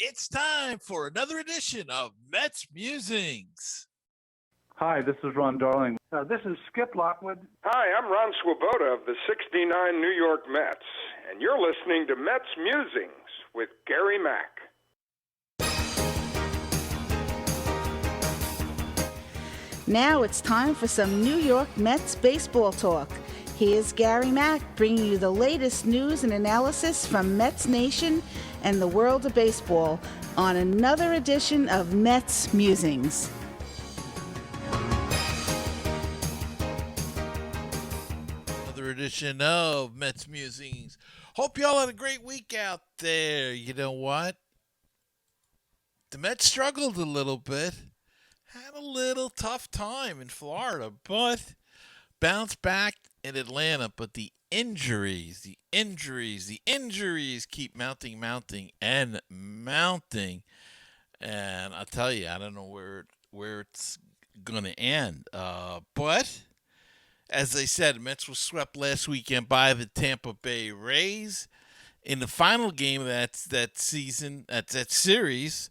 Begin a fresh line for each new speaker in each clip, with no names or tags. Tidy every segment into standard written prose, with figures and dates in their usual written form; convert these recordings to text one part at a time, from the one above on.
It's time for another edition of Mets Musings.
Hi, this is Ron Darling.
This is Skip Lockwood.
Hi, I'm Ron Swoboda of the 69 New York Mets, and you're listening to Mets Musings with Gary Mack.
Now it's time for some New York Mets baseball talk. Here's Gary Mack bringing you the latest news and analysis from Mets Nation and the world of baseball on another edition of Mets Musings.
Another edition of Mets Musings. Hope y'all had a great week out there. You know what? The Mets struggled a little bit. Had a little tough time in Florida, but bounced back in Atlanta. But the injuries keep mounting, and mounting. And I'll tell you, I don't know where it's going to end. But as I said, Mets were swept last weekend by the Tampa Bay Rays. In the final game of that series,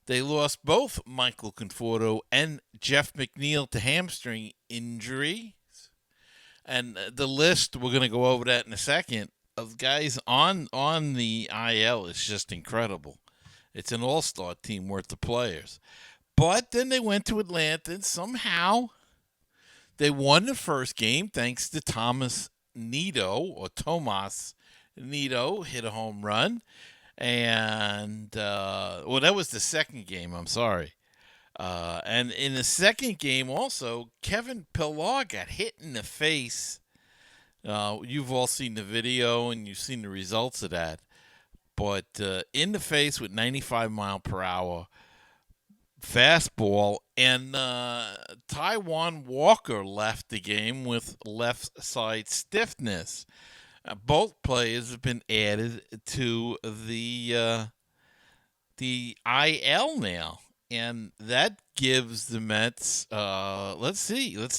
they lost both Michael Conforto and Jeff McNeil to hamstring injuries. And the list, we're going to go over that in a second, of guys on the IL is just incredible. It's an all-star team worth of players. But then they went to Atlanta, and somehow they won the first game thanks to Tomas Nido hit a home run. And, that was the second game, I'm sorry. And in the second game also, Kevin Pillar got hit in the face. You've all seen the video and you've seen the results of that. But in the face with 95 mile per hour fastball, and Taijuan Walker left the game with left side stiffness. Both players have been added to the IL now, and that gives the Mets. Let's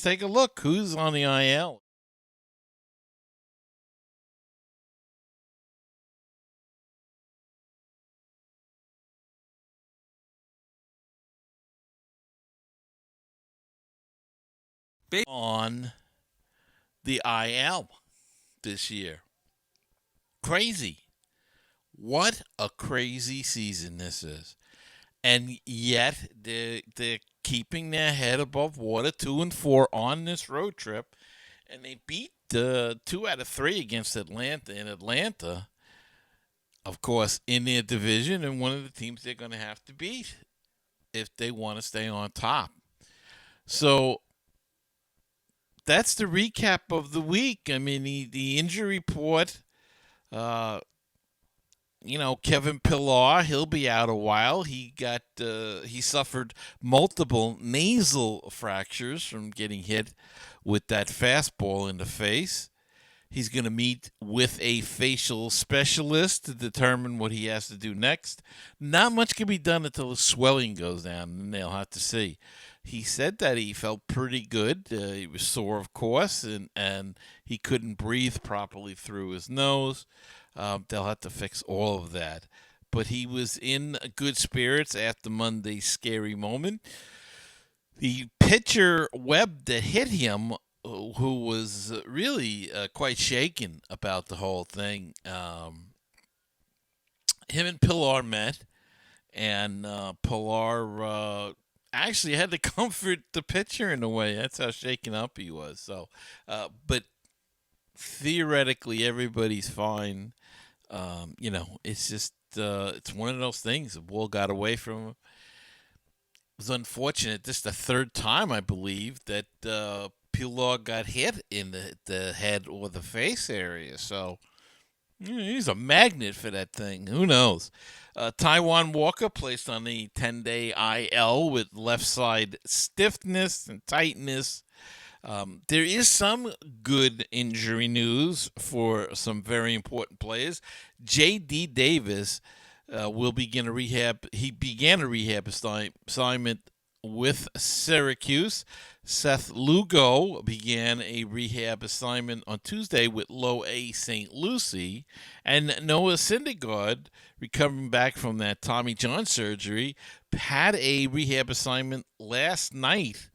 take a look. Who's on the IL? On the IL this year. Crazy. What a crazy season this is. And yet they're keeping their head above water, 2-4 on this road trip. And they beat 2 out of 3 against Atlanta. And Atlanta, of course, in their division, and one of the teams they're going to have to beat if they want to stay on top. So that's the recap of the week. I mean, the injury report, Kevin Pillar, he'll be out a while. He suffered multiple nasal fractures from getting hit with that fastball in the face. He's going to meet with a facial specialist to determine what he has to do next. Not much can be done until the swelling goes down, and they'll have to see. He said that he felt pretty good. He was sore, of course, and he couldn't breathe properly through his nose. They'll have to fix all of that. But he was in good spirits after Monday's scary moment. The pitcher, Webb, that hit him, who was really quite shaken about the whole thing, him and Pillar met, and Pillar actually had to comfort the pitcher in a way. That's how shaken up he was. So, but theoretically, everybody's fine. It's just it's one of those things. The ball got away from him. It was unfortunate. This is the third time, I believe, that Pillar got hit in the head or the face area. So he's a magnet for that thing. Who knows? Taijuan Walker placed on the 10-day IL with left side stiffness and tightness. There is some good injury news for some very important players. J.D. Davis will begin a rehab. He began a rehab assignment with Syracuse. Seth Lugo began a rehab assignment on Tuesday with Low A St. Lucie. And Noah Syndergaard, recovering back from that Tommy John surgery, had a rehab assignment last night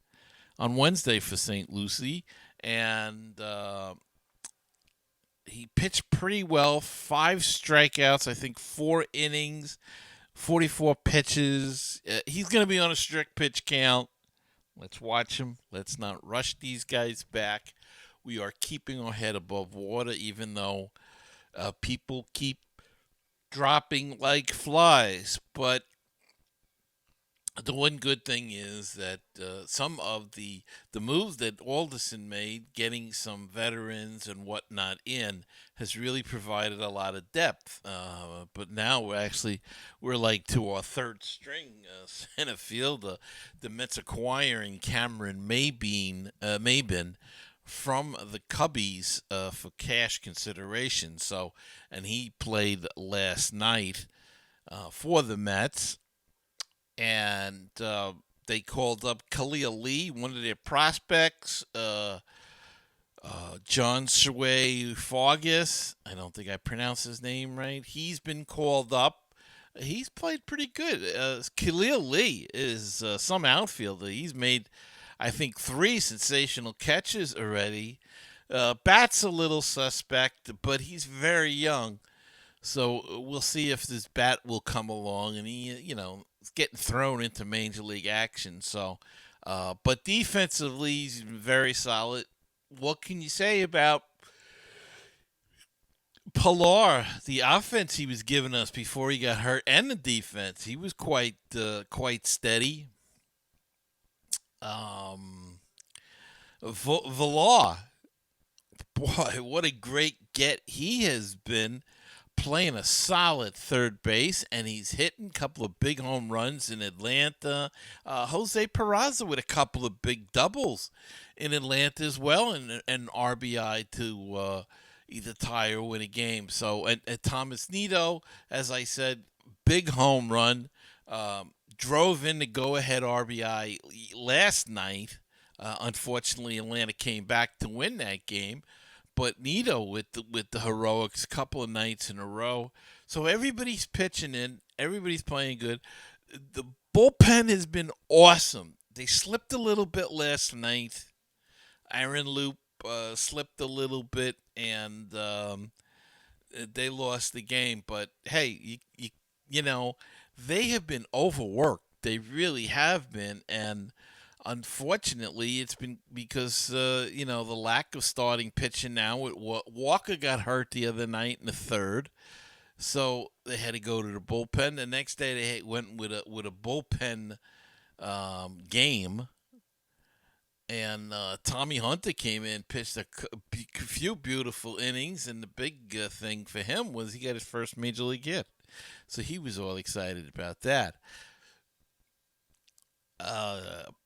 on Wednesday for St. Lucie. And he pitched pretty well. 5 strikeouts, I think 4 innings, 44 pitches. He's going to be on a strict pitch count. Let's watch him. Let's not rush these guys back. We are keeping our head above water, even though people keep dropping like flies. But the one good thing is that some of the moves that Alderson made, getting some veterans and whatnot in, has really provided a lot of depth. But now we're like to our third string center field. The Mets acquiring Cameron Maybin from the Cubbies for cash consideration. So, and he played last night for the Mets. And they called up Khalil Lee, one of their prospects, John Shue Fargus. I don't think I pronounced his name right. He's been called up. He's played pretty good. Khalil Lee is some outfielder. He's made, I think, 3 sensational catches already. Bat's a little suspect, but he's very young. So we'll see if this bat will come along, and he, is getting thrown into major league action. So, but defensively, he's very solid. What can you say about Pilar? The offense he was giving us before he got hurt, and the defense, he was quite steady. Villar, boy, what a great get he has been, playing a solid third base, and he's hitting a couple of big home runs in Atlanta. Jose Peraza with a couple of big doubles in Atlanta as well, and an RBI to either tie or win a game. So, and Thomas Nido, as I said, big home run, drove in the go-ahead RBI last night. Unfortunately, Atlanta came back to win that game. But Nito with the heroics, couple of nights in a row. So everybody's pitching in, everybody's playing good. The bullpen has been awesome. They slipped a little bit last night. Aaron Loop slipped a little bit, and they lost the game. But hey, they have been overworked. They really have been, and unfortunately, it's been because the lack of starting pitching now. Walker got hurt the other night in the third, so they had to go to the bullpen. The next day they went with a bullpen game, and Tommy Hunter came in, pitched a few beautiful innings, and the big thing for him was he got his first major league hit, so he was all excited about that.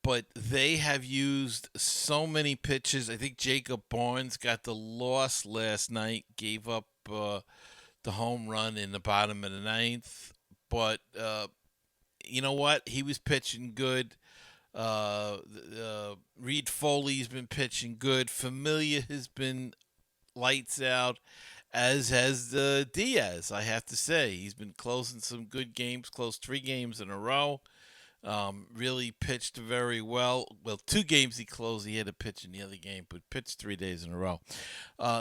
But they have used so many pitches. I think Jacob Barnes got the loss last night, gave up the home run in the bottom of the ninth. But you know what? He was pitching good. Reed Foley's been pitching good. Familia has been lights out, as has Diaz, I have to say. He's been closing some good games, closed 3 games in a row. Really pitched very well. Well, 2 games he closed. He had to pitch in the other game, but pitched 3 days in a row.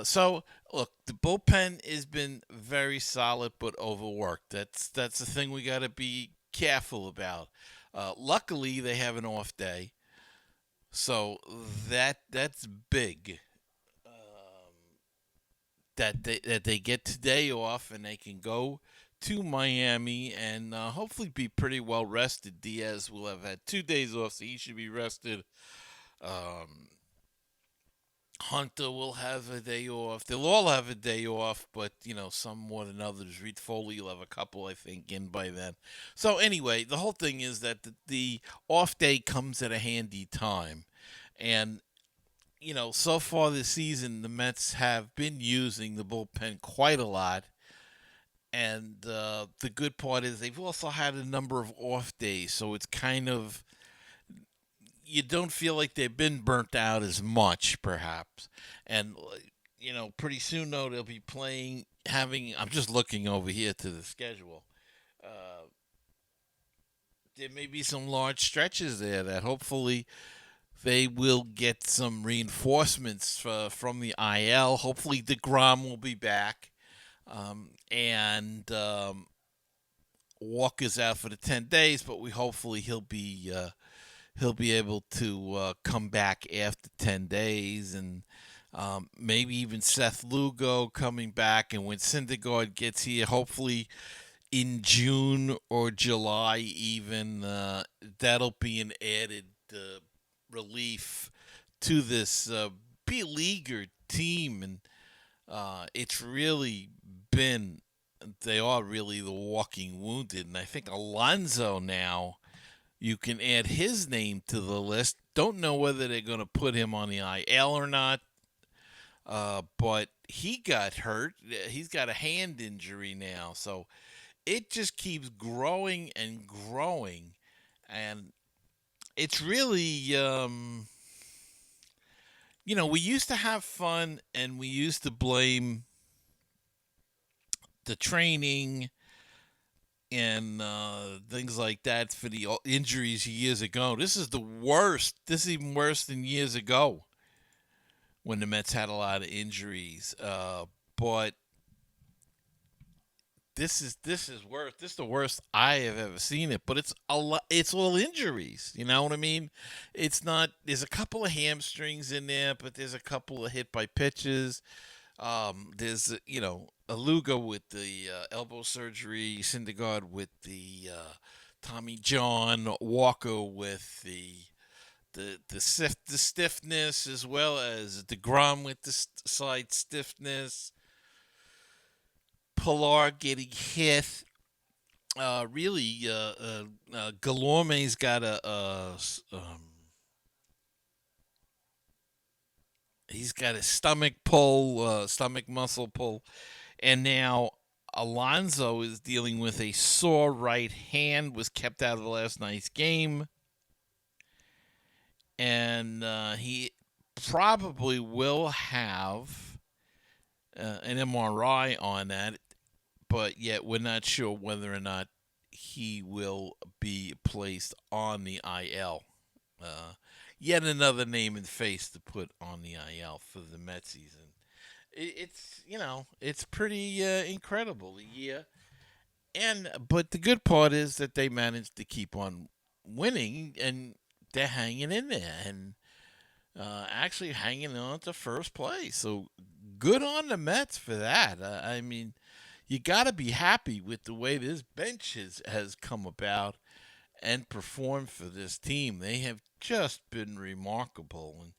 So, look, the bullpen has been very solid, but overworked. That's the thing we got to be careful about. Luckily, they have an off day, so that's big. That they get today off and they can go to Miami and hopefully be pretty well rested. Diaz will have had 2 days off, so he should be rested. Hunter will have a day off. They'll all have a day off, but, some more than others. Reed Foley will have a couple, I think, in by then. So, anyway, the whole thing is that the off day comes at a handy time. And, so far this season, the Mets have been using the bullpen quite a lot. And the good part is they've also had a number of off days, so it's kind of you don't feel like they've been burnt out as much, perhaps. And pretty soon though they'll be playing. I'm just looking over here to the schedule. Uh, there may be some large stretches there that hopefully they will get some reinforcements from the IL. Hopefully DeGrom will be back, and Walker's out for the 10 days, but hopefully he'll be able to come back after 10 days, and maybe even Seth Lugo coming back. And when Syndergaard gets here, hopefully in June or July even, that'll be an added relief to this beleaguered team. And it's really been, they are really the walking wounded. And I think Alonso now, you can add his name to the list. Don't know whether they're going to put him on the IL or not, but he got hurt. He's got a hand injury now. So it just keeps growing and growing. And it's really, we used to have fun, and we used to blame the training and things like that for the injuries years ago. This is the worst. This is even worse than years ago when the Mets had a lot of injuries. But this is worse. This is the worst I have ever seen it. But it's all injuries. You know what I mean? It's not. There's a couple of hamstrings in there, but there's a couple of hit by pitches. There's Lugo with the elbow surgery, Syndergaard with the Tommy John, Walker with the stiffness, as well as DeGrom with the slight stiffness. Pilar getting hit. Galorme's got he's got a stomach muscle pull. And now Alonso is dealing with a sore right hand, was kept out of the last night's game. And he probably will have an MRI on that, but yet we're not sure whether or not he will be placed on the IL. Yet another name and face to put on the IL for the Mets season. It's pretty incredible the year, but the good part is that they managed to keep on winning, and they're hanging in there and actually hanging on to first place. So good on the Mets for that. I mean, you got to be happy with the way this bench has come about and performed for this team. They have just been remarkable, and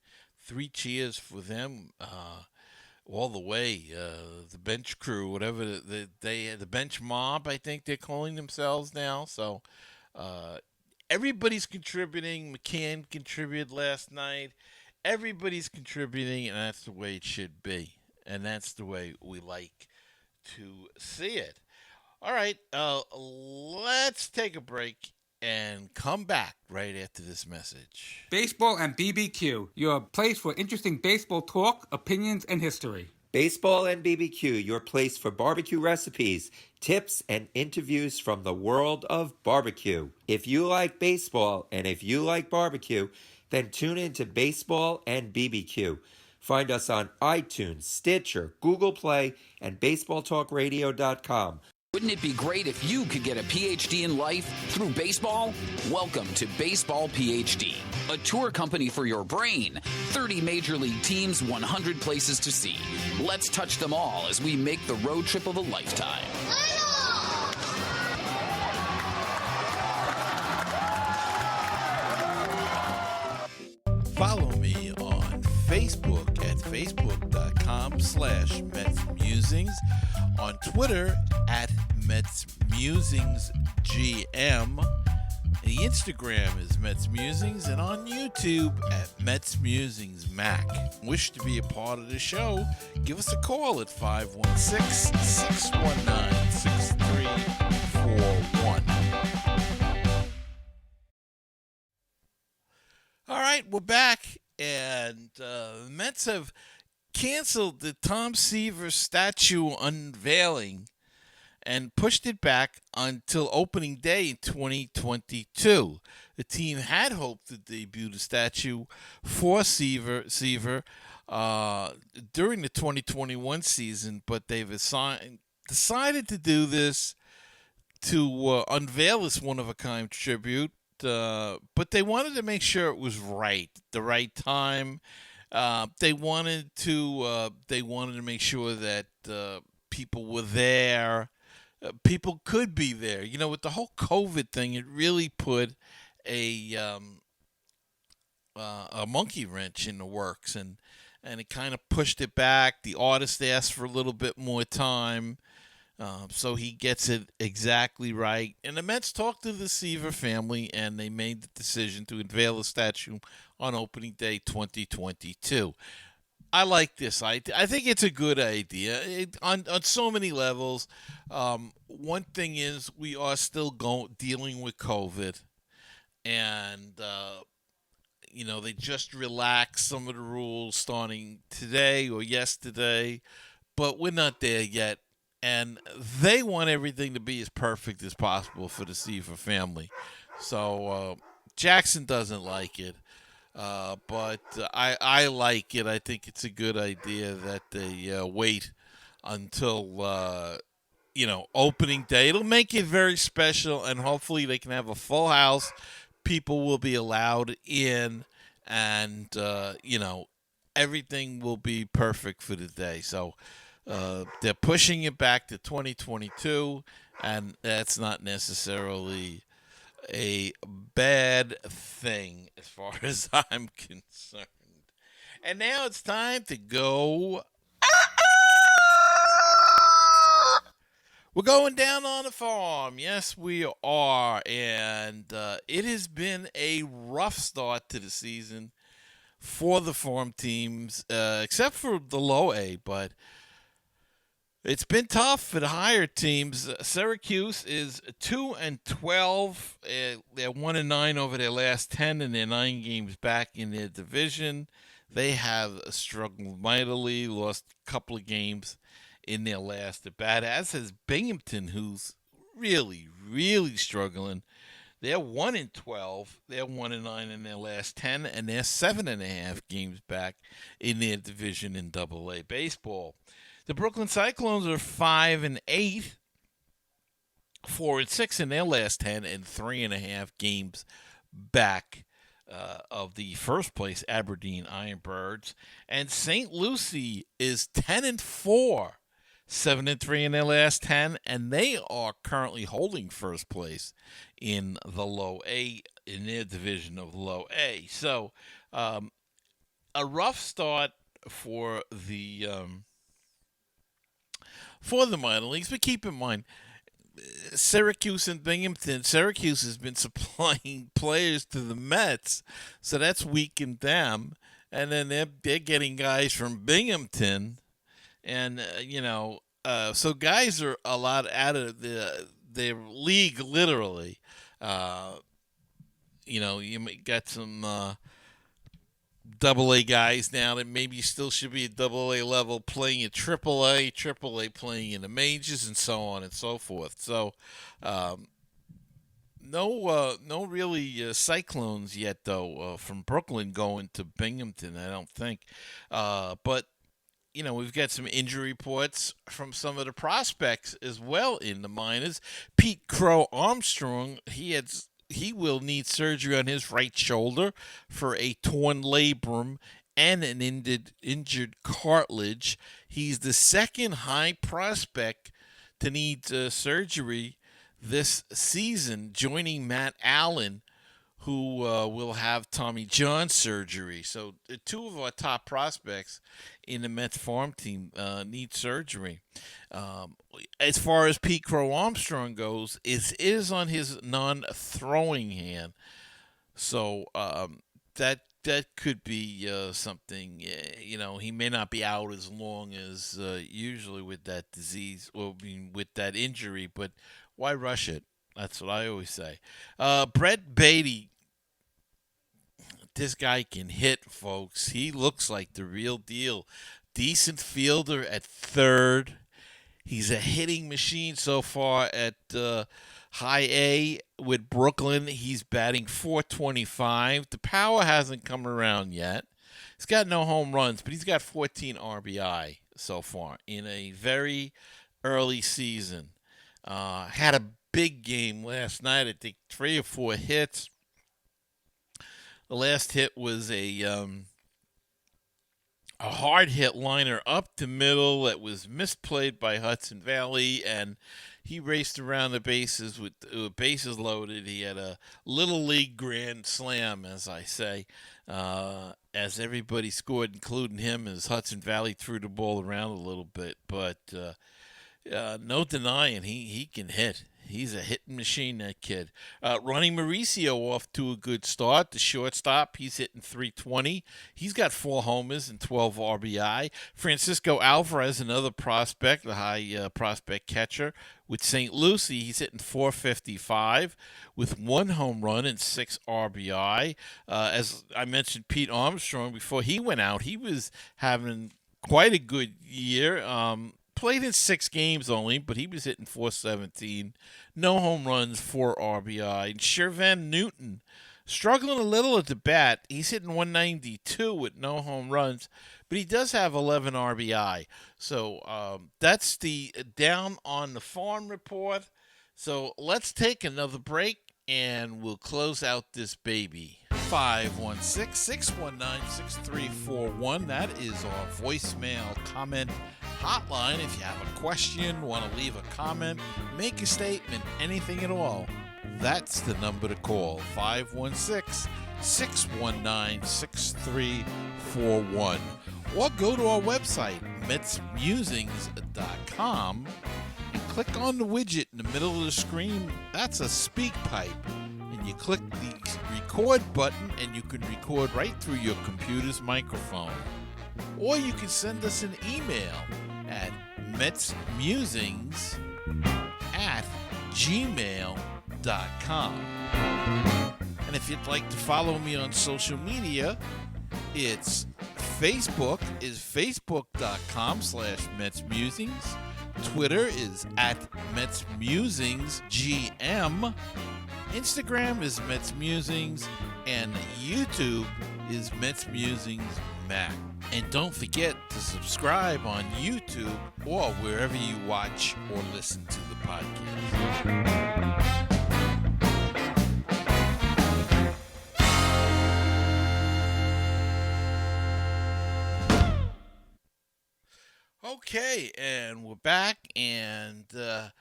3 cheers for them all the way. The bench crew, whatever the bench mob, I think they're calling themselves now. So everybody's contributing. McCann contributed last night. Everybody's contributing, and that's the way it should be, and that's the way we like to see it. All right, let's take a break and come back right after this message.
Baseball and BBQ, your place for interesting baseball talk, opinions, and history.
Baseball and BBQ, your place for barbecue recipes, tips, and interviews from the world of barbecue. If you like baseball and if you like barbecue, then tune in to Baseball and BBQ. Find us on iTunes, Stitcher, Google Play, and BaseballTalkRadio.com.
Wouldn't it be great if you could get a PhD in life through baseball? Welcome to Baseball PhD, a tour company for your brain. 30 major league teams, 100 places to see. Let's touch them all as we make the road trip of a lifetime.
Follow me on Facebook at facebook.com/MetsMusings, on Twitter at MetsMusingsGM, the Instagram is MetsMusings, and on YouTube at MetsMusings Mack. Wish to be a part of the show? Give us a call at 516-619-6341. All right, we're back, and the Mets have canceled the Tom Seaver statue unveiling and pushed it back until opening day in 2022. The team had hoped to debut the statue for Seaver during the 2021 season, but they've decided to do this to unveil this one-of-a-kind tribute. But they wanted to make sure it was right, the right time. They wanted to make sure that people were there. People could be there. With the whole COVID thing, it really put a a monkey wrench in the works, and it kind of pushed it back. The artist asked for a little bit more time. So he gets it exactly right. And the Mets talked to the Seaver family, and they made the decision to unveil the statue on opening day 2022. I like this. I think it's a good idea on so many levels. One thing is we are still dealing with COVID, and they just relaxed some of the rules starting today or yesterday, but we're not there yet. And they want everything to be as perfect as possible for the Seaver family. So Jackson doesn't like it, but I like it. I think it's a good idea that they wait until opening day. It'll make it very special, and hopefully they can have a full house. People will be allowed in, and everything will be perfect for the day. So. They're pushing it back to 2022, and that's not necessarily a bad thing as far as I'm concerned. And now it's time to go. We're going down on the farm. Yes, we are. And it has been a rough start to the season for the farm teams, except for the low A, but it's been tough for the higher teams. Syracuse is 2-12. They're 1-9 over their last 10, and they're 9 games back in their division. They have struggled mightily, lost a couple of games in their last at bat. As has Binghamton, who's really, really struggling. They're 1-12. They're 1-9 in their last 10, and they're 7.5 games back in their division in Double-A baseball. The Brooklyn Cyclones are 5-8, 4-6 in their last 10, and 3.5 games back of the first place Aberdeen Ironbirds. And St. Lucie is 10-4, 7-3 in their last 10, and they are currently holding first place in the Low A, in their division of Low A. So a rough start for the minor leagues, but keep in mind, Syracuse and Binghamton. Syracuse has been supplying players to the Mets, so that's weakened them. And then they're getting guys from Binghamton, and so guys are a lot out of their league literally. You got some Double-A guys now that maybe still should be at Double-A level playing at Triple-A playing in the majors, and so on and so forth. So no really Cyclones yet though from Brooklyn going to Binghamton, I don't think. But we've got some injury reports from some of the prospects as well in the minors. Pete Crow Armstrong, he will need surgery on his right shoulder for a torn labrum and an injured cartilage. He's the second high prospect to need surgery this season, joining Matt Allen, who will have Tommy John surgery. So two of our top prospects in the Mets farm team need surgery. As far as Pete Crow Armstrong goes, it is on his non-throwing hand. So that could be something. He may not be out as long as usually with that disease, or with that injury, but why rush it? That's what I always say. Brett Beatty this guy can hit, folks. He looks like the real deal. Decent fielder at third. He's a hitting machine so far at high A with Brooklyn. He's batting .425. The power hasn't come around yet. He's got no home runs, but he's got 14 RBI so far in a very early season. Had a big game last night. I think 3 or 4 hits. The last hit was a hard hit liner up the middle that was misplayed by Hudson Valley, and he raced around the bases with bases loaded. He had a little league grand slam, as I say, as everybody scored, including him, as Hudson Valley threw the ball around a little bit. But no denying he can hit. He's a hitting machine, that kid. Ronnie Mauricio off to a good start. The shortstop, he's hitting .320. He's got 4 homers and 12 RBI. Francisco Alvarez, another prospect, the high prospect catcher with St. Lucie. He's hitting .455 with 1 home run and 6 RBI. As I mentioned, Pete Armstrong, before he went out, he was having quite a good year. Played in 6 games only, but he was hitting .417. No home runs, 4 RBI. And Shervan Newton, struggling a little at the bat. He's hitting .192 with no home runs, but he does have 11 RBI. So that's the down on the farm report. So let's take another break, and we'll close out this baby. 516-619-6341. That is our voicemail comment hotline. If you have a question, want to leave a comment, make a statement, anything at all, that's the number to call. 516-619-6341. Or go to our website, MetsMusings.com, and click on the widget in the middle of the screen. That's a speak pipe. And you click the record button, and you can record right through your computer's microphone. Or you can send us an email at metsmusings@gmail.com. And if you'd like to follow me on social media, it's Facebook is facebook.com/MetsMusings. Twitter is @MetsMusingsGM. Instagram is MetsMusings, and YouTube is MetsMusings Mack. And don't forget to subscribe on YouTube or wherever you watch or listen to the podcast. Okay, and we're back, and I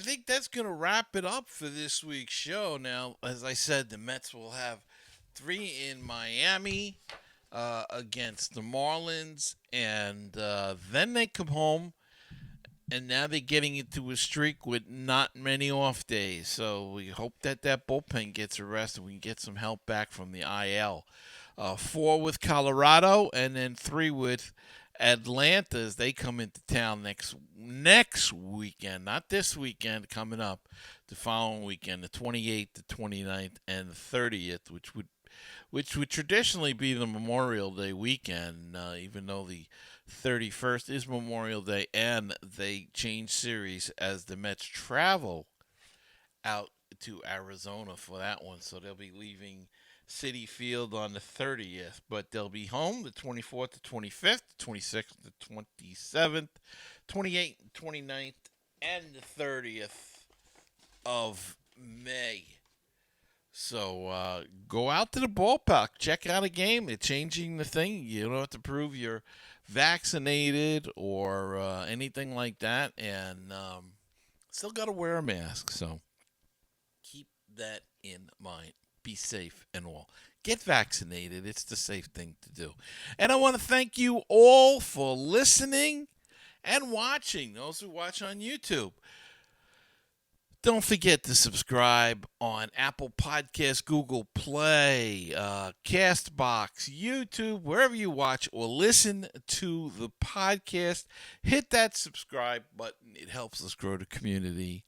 think that's going to wrap it up for this week's show. Now, as I said, the Mets will have 3 in Miami against the Marlins, and then they come home, and now they're getting into a streak with not many off days. So we hope that bullpen gets arrested. We can get some help back from the IL. 4 with Colorado, and then 3 with Atlanta as they come into town next weekend, not this weekend, coming up, the following weekend, the 28th, the 29th, and the 30th, which would traditionally be the Memorial Day weekend, even though the 31st is Memorial Day, and they change series as the Mets travel out to Arizona for that one, so they'll be leaving Citi Field on the 30th, but they'll be home the 24th, the 25th, the 26th, the 27th, 28th, 29th, and the 30th of May. So go out to the ballpark, check out a game. They're changing the thing. You don't have to prove you're vaccinated or anything like that, and still got to wear a mask. So keep that in mind. Be safe and all. Get vaccinated. It's the safe thing to do. And I want to thank you all for listening and watching. Those who watch on YouTube. Don't forget to subscribe on Apple Podcasts, Google Play, Castbox, YouTube, wherever you watch or listen to the podcast. Hit that subscribe button. It helps us grow the community.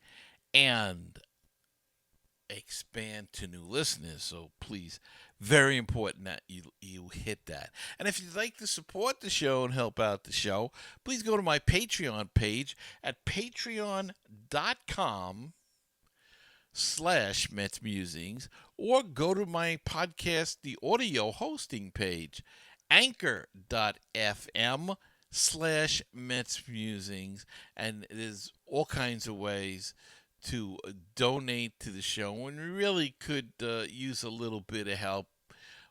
And, as I mentioned, Pete Armstrong, before he went out, he was having quite a good year. Played in 6 games only, but he was hitting .455. expand to new listeners. So please, very important that you hit that. And if you'd like to support the show and help out the show, please go to my Patreon page at patreon.com/MetsMusings, or go to my podcast, the audio hosting page, anchor.fm/MetsMusings, and there's all kinds of ways to donate to the show, and we really could use a little bit of help.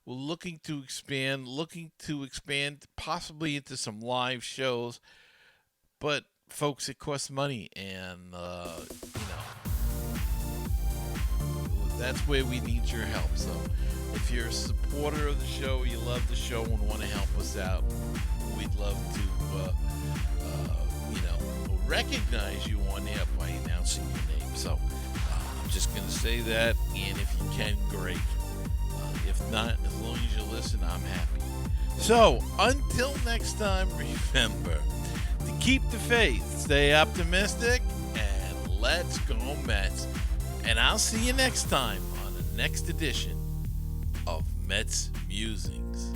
We're looking to expand possibly into some live shows, but folks, it costs money, and that's where we need your help. So if you're a supporter of the show, you love the show and want to help us out, we'd love to recognize you on air by announcing your name. So I'm just going to say that, and if you can, great. If not, as long as you listen, I'm happy. So until next time, remember to keep the faith, stay optimistic, and let's go Mets. And I'll see you next time on the next edition of Mets Musings.